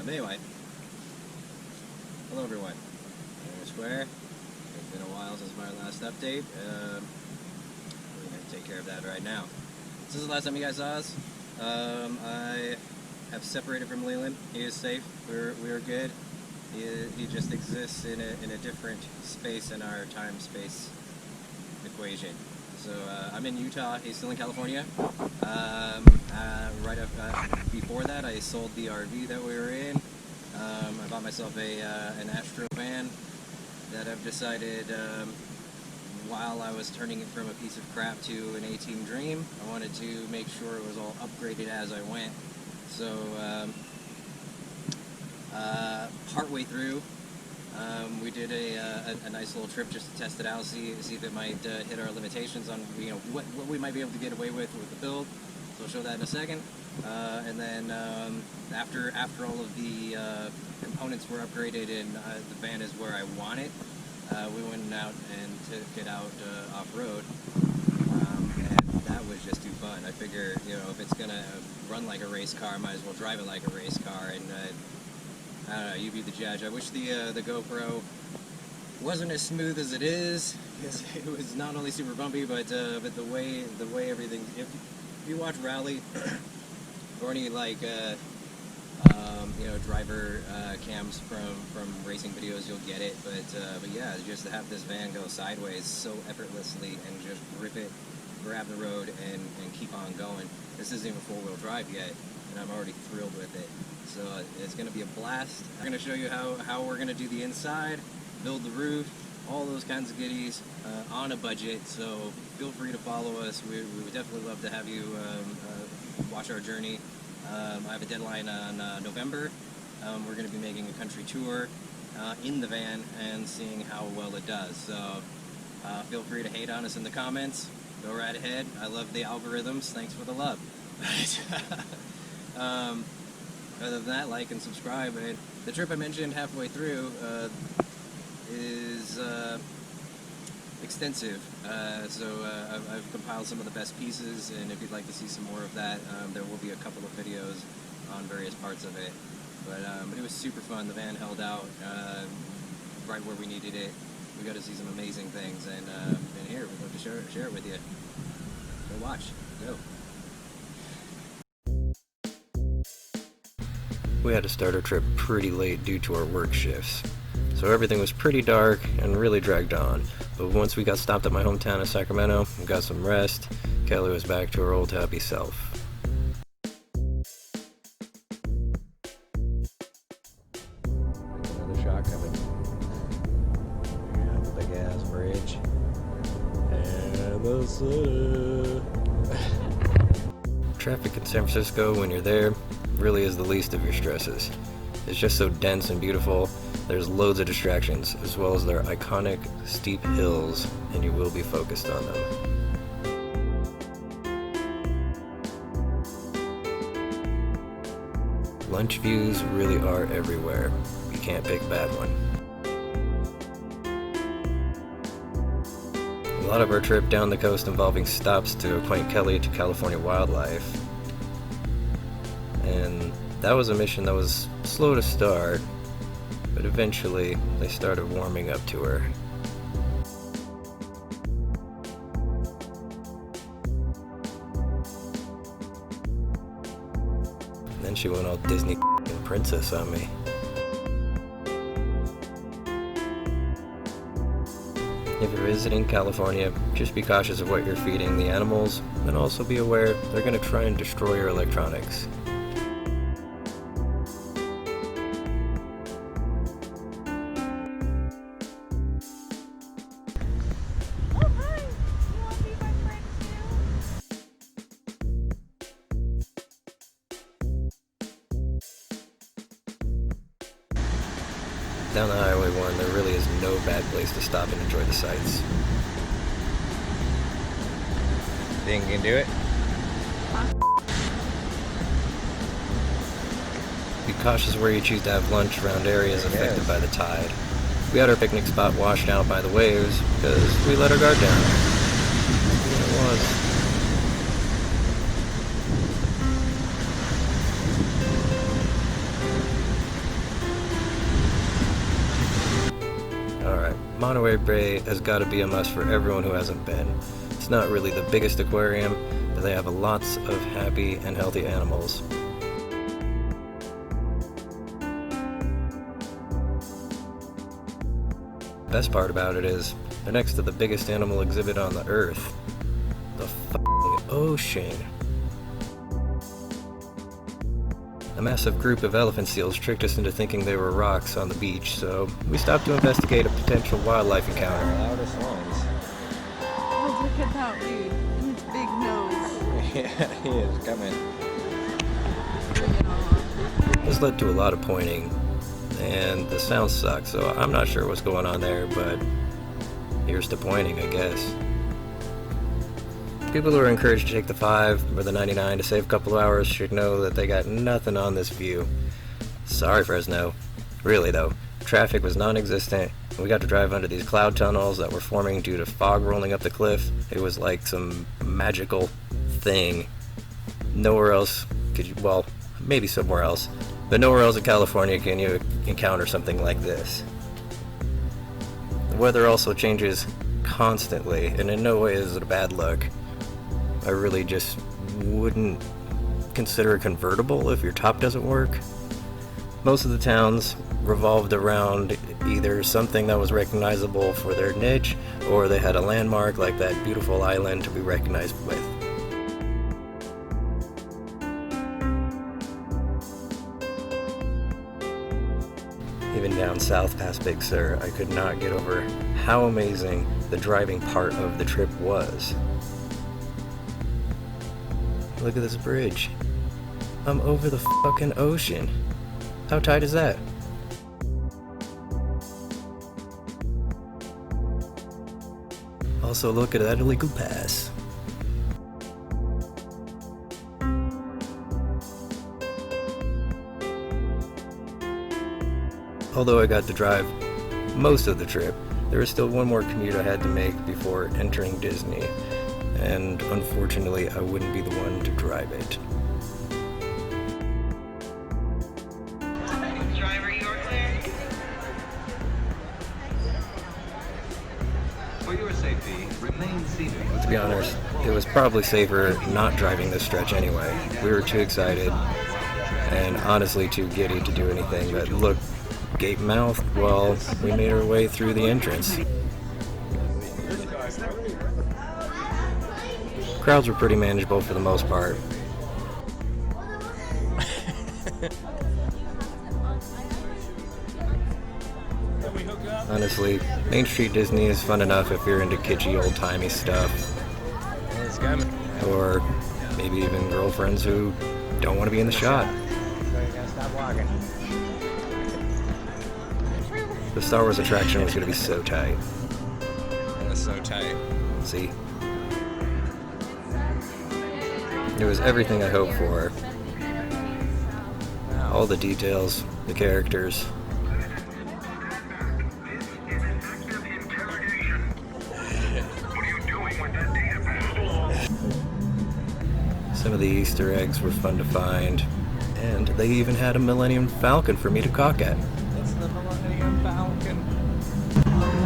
Anyway, hello everyone. Square. It's been a while since my last update. We're going to take care of that right now. This is the last time you guys saw us. I have separated from Leland. He is safe. We're good. He just exists in a different space in our time-space equation. So I'm in Utah. He's still in California. Right up before that, I sold the RV that we were in. I bought myself an Astro van that I've decided, while I was turning it from a piece of crap to an A-Team dream, I wanted to make sure it was all upgraded as I went. So partway through, we did a nice little trip just to test it out, see if it might hit our limitations on what we might be able to get away with the build. So I'll show that in a second. And then after all of the components were upgraded and the van is where I want it, we went out and took it out off-road. And that was just too fun. I figure, if it's gonna run like a race car, I might as well drive it like a race car. And I don't know, you be the judge. I wish the GoPro wasn't as smooth as it is, because it was not only super bumpy, but the way everything. If you watch Rally or any driver cams from racing videos, you'll get it. But yeah, just to have this van go sideways so effortlessly and just grip it, grab the road, and keep on going. This isn't even four-wheel drive yet, and I'm already thrilled with it. So it's going to be a blast. I'm going to show you how we're going to do the inside, build the roof, all those kinds of goodies on a budget. So feel free to follow us. We would definitely love to have you watch our journey. I have a deadline on November. We're going to be making a country tour in the van and seeing how well it does. So feel free to hate on us in the comments. Go right ahead. I love the algorithms. Thanks for the love. Other than that, like and subscribe. And the trip I mentioned halfway through is extensive. So I've compiled some of the best pieces, and if you'd like to see some more of that, there will be a couple of videos on various parts of it. But it was super fun. The van held out right where we needed it. We got to see some amazing things, and here we'd love to share it with you. Go watch. Go. We had to start our trip pretty late due to our work shifts, so everything was pretty dark and really dragged on. But once we got stopped at my hometown of Sacramento and got some rest, Kelly was back to her old happy self. Another shot coming. Yeah, big ass bridge. And the city. Traffic in San Francisco when you're there really is the least of your stresses. It's just so dense and beautiful. There's loads of distractions, as well as their iconic steep hills, and you will be focused on them. Lunch views really are everywhere. You can't pick a bad one. A lot of our trip down the coast involving stops to acquaint Kelly to California wildlife. And that was a mission that was slow to start, but eventually they started warming up to her. And then she went all Disney princess on me. If you're visiting California, just be cautious of what you're feeding the animals, and also be aware they're going to try and destroy your electronics. Down the Highway 1, there really is no bad place to stop and enjoy the sights. Think you can do it? Be cautious where you choose to have lunch around areas affected by the tide. We had our picnic spot washed out by the waves because we let our guard down. It was. Monterey Bay has got to be a must for everyone who hasn't been. It's not really the biggest aquarium, but they have lots of happy and healthy animals. Best part about it is, they're next to the biggest animal exhibit on the earth. The f***ing ocean. A massive group of elephant seals tricked us into thinking they were rocks on the beach, so we stopped to investigate a potential wildlife encounter. Loudest ones. Oh, look at that dude. His big nose. Yeah, he is coming. This led to a lot of pointing, and the sound sucked, so I'm not sure what's going on there, but here's to pointing, I guess. People who are encouraged to take the 5 or the 99 to save a couple of hours should know that they got nothing on this view. Sorry, Fresno. Really though, traffic was non-existent. We got to drive under these cloud tunnels that were forming due to fog rolling up the cliff. It was like some magical thing. Nowhere else could you, well, maybe somewhere else, but nowhere else in California can you encounter something like this. The weather also changes constantly, and in no way is it a bad look. I really just wouldn't consider a convertible if your top doesn't work. Most of the towns revolved around either something that was recognizable for their niche, or they had a landmark like that beautiful island to be recognized with. Even down south past Big Sur, I could not get over how amazing the driving part of the trip was. Look at this bridge. I'm over the fucking ocean. How tight is that? Also, look at that illegal pass. Although I got to drive most of the trip, there was still one more commute I had to make before entering Disney, and unfortunately I wouldn't be the one to drive it. Driver, you are clear. For your safety, remain seated. To be honest, it was probably safer not driving this stretch anyway. We were too excited, and honestly too giddy to do anything but look gape-mouthed while we made our way through the entrance. Crowds were pretty manageable for the most part. Honestly, Main Street Disney is fun enough if you're into kitschy old-timey stuff. Or maybe even girlfriends who don't want to be in the shot. The Star Wars attraction was going to be so tight. It was so tight. See? It was everything I hoped for. All the details, the characters. Some of the Easter eggs were fun to find, and they even had a Millennium Falcon for me to cock at. It's the Millennium Falcon.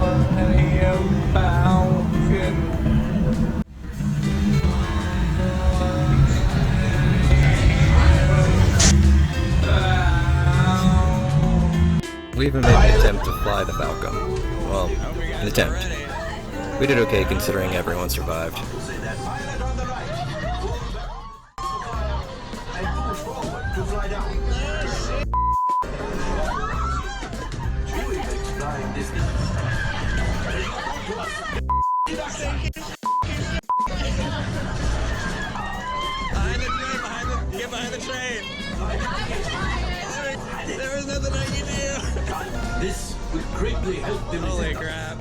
Millennium Falcon. We even made an attempt to fly the Falcon. Well, an attempt. We did okay considering everyone survived. Get behind the train! There was nothing I could do! This will greatly help them. Holy crap.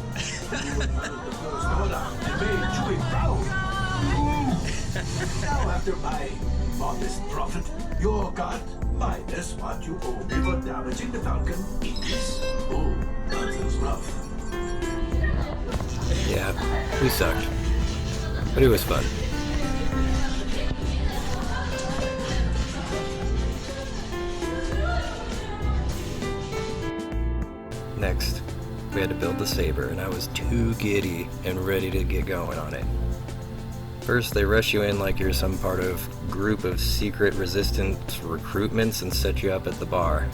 Now, after my modest profit, you're got minus what you owe me for damaging the Falcon in this. Oh, that is rough. Yeah, we sucked. But it was fun. Next, we had to build the Saber, and I was too giddy and ready to get going on it. First, they rush you in like you're some part of group of secret resistance recruitments and set you up at the bar.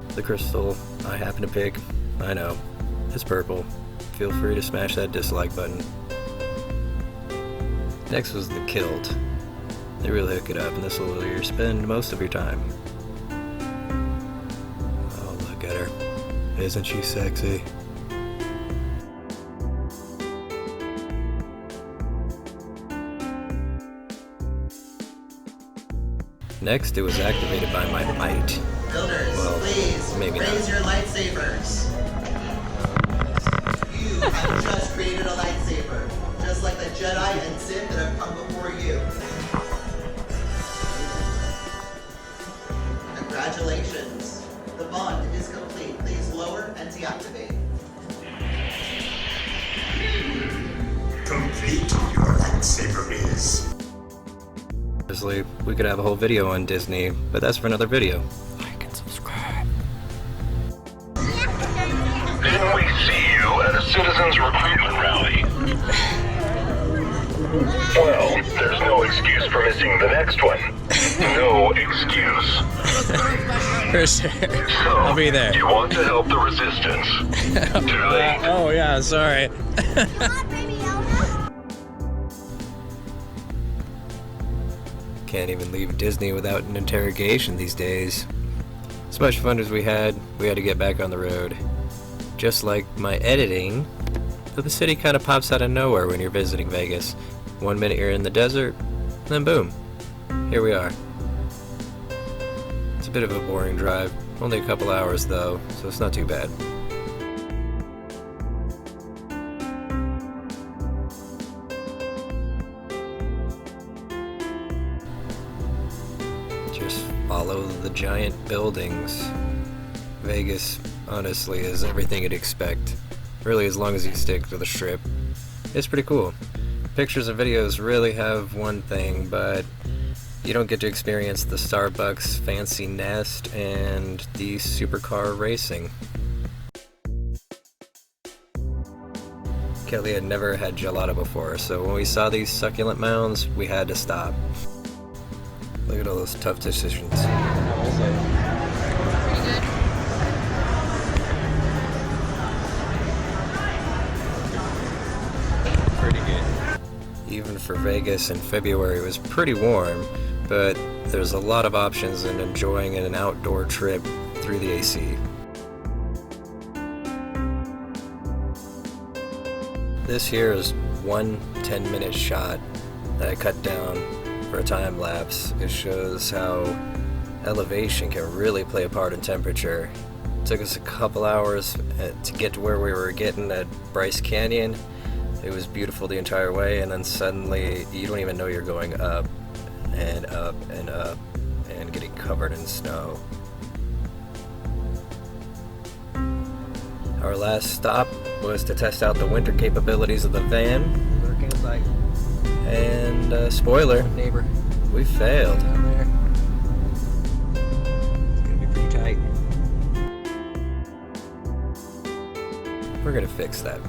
The crystal I happen to pick, I know, it's purple. Feel free to smash that dislike button. Next was the kilt. They really hook it up, and this will where you spend most of your time. Oh, look at her. Isn't she sexy? Next, it was activated by my might. Builders, Well, please maybe raise not. your lightsabers. You have just created a lightsaber, just like the Jedi and Sith that have come before you. Congratulations. The bond is complete. Please lower and deactivate. Complete your lightsaber is. Obviously, we could have a whole video on Disney, but that's for another video. Like and subscribe. Didn't we see you at a citizens recruitment rally? Well, there's no excuse for missing the next one. No excuse. For sure. So, I'll be there. You want to help the resistance. Too late. Oh yeah, sorry. Can't even leave Disney without an interrogation these days. As much fun as we had to get back on the road. Just like my editing, the city kind of pops out of nowhere when you're visiting Vegas. 1 minute you're in the desert, then boom, here we are. It's a bit of a boring drive, only a couple hours though, so it's not too bad. Just follow the giant buildings. Vegas, honestly, is everything you'd expect. Really, as long as you stick to the strip. It's pretty cool. Pictures and videos really have one thing, but you don't get to experience the Starbucks fancy nest and the supercar racing. Kelly had never had gelato before, so when we saw these succulent mounds, we had to stop. Look at all those tough decisions. Pretty good. Even for Vegas in February, it was pretty warm, but there's a lot of options in enjoying an outdoor trip through the AC. This here is one 10-minute shot that I cut down for a time lapse. It shows how elevation can really play a part in temperature. It took us a couple hours to get to where we were getting at Bryce Canyon. It was beautiful the entire way, and then suddenly you don't even know you're going up and up and up and getting covered in snow. Our last stop was to test out the winter capabilities of the van. Lurking like And spoiler, neighbor we failed. down there. It's gonna be pretty tight. We're gonna fix that.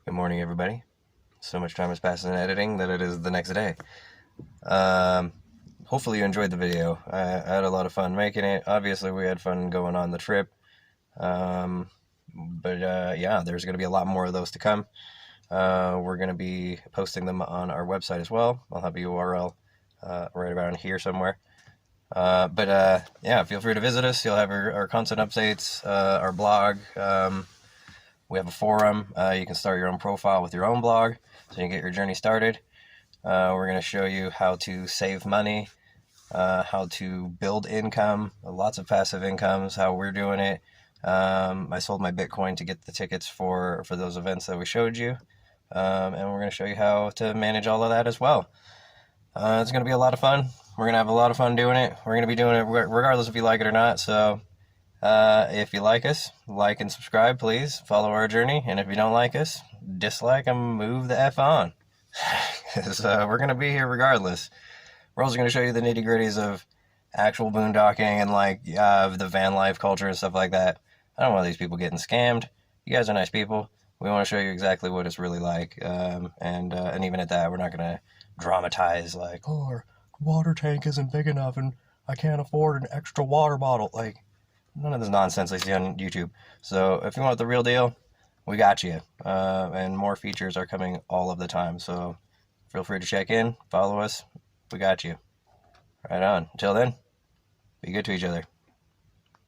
Good morning, everybody. So much time has passed in editing that it is the next day. Hopefully you enjoyed the video. I had a lot of fun making it. Obviously we had fun going on the trip. Yeah, there's going to be a lot more of those to come. We're going to be posting them on our website as well. I'll have a URL right around here somewhere. Yeah, feel free to visit us. You'll have our content updates, our blog. We have a forum. You can start your own profile with your own blog so you can get your journey started. We're going to show you how to save money, how to build income, lots of passive incomes, how we're doing it. I sold my Bitcoin to get the tickets for those events that we showed you. And we're going to show you how to manage all of that as well. It's going to be a lot of fun. We're going to have a lot of fun doing it. We're going to be doing it regardless if you like it or not. So if you like us, like and subscribe, please. Follow our journey. And if you don't like us, dislike and move the F on. because we're going to be here regardless. We're also going to show you the nitty-gritties of actual boondocking and like the van life culture and stuff like that. I don't want these people getting scammed. You guys are nice people. We want to show you exactly what it's really like, and even at that, we're not going to dramatize like, oh, our water tank isn't big enough and I can't afford an extra water bottle. Like, none of this nonsense I see on YouTube. So if you want the real deal, we got you. And more features are coming all of the time. So feel free to check in, follow us. We got you. Right on. Until then, be good to each other.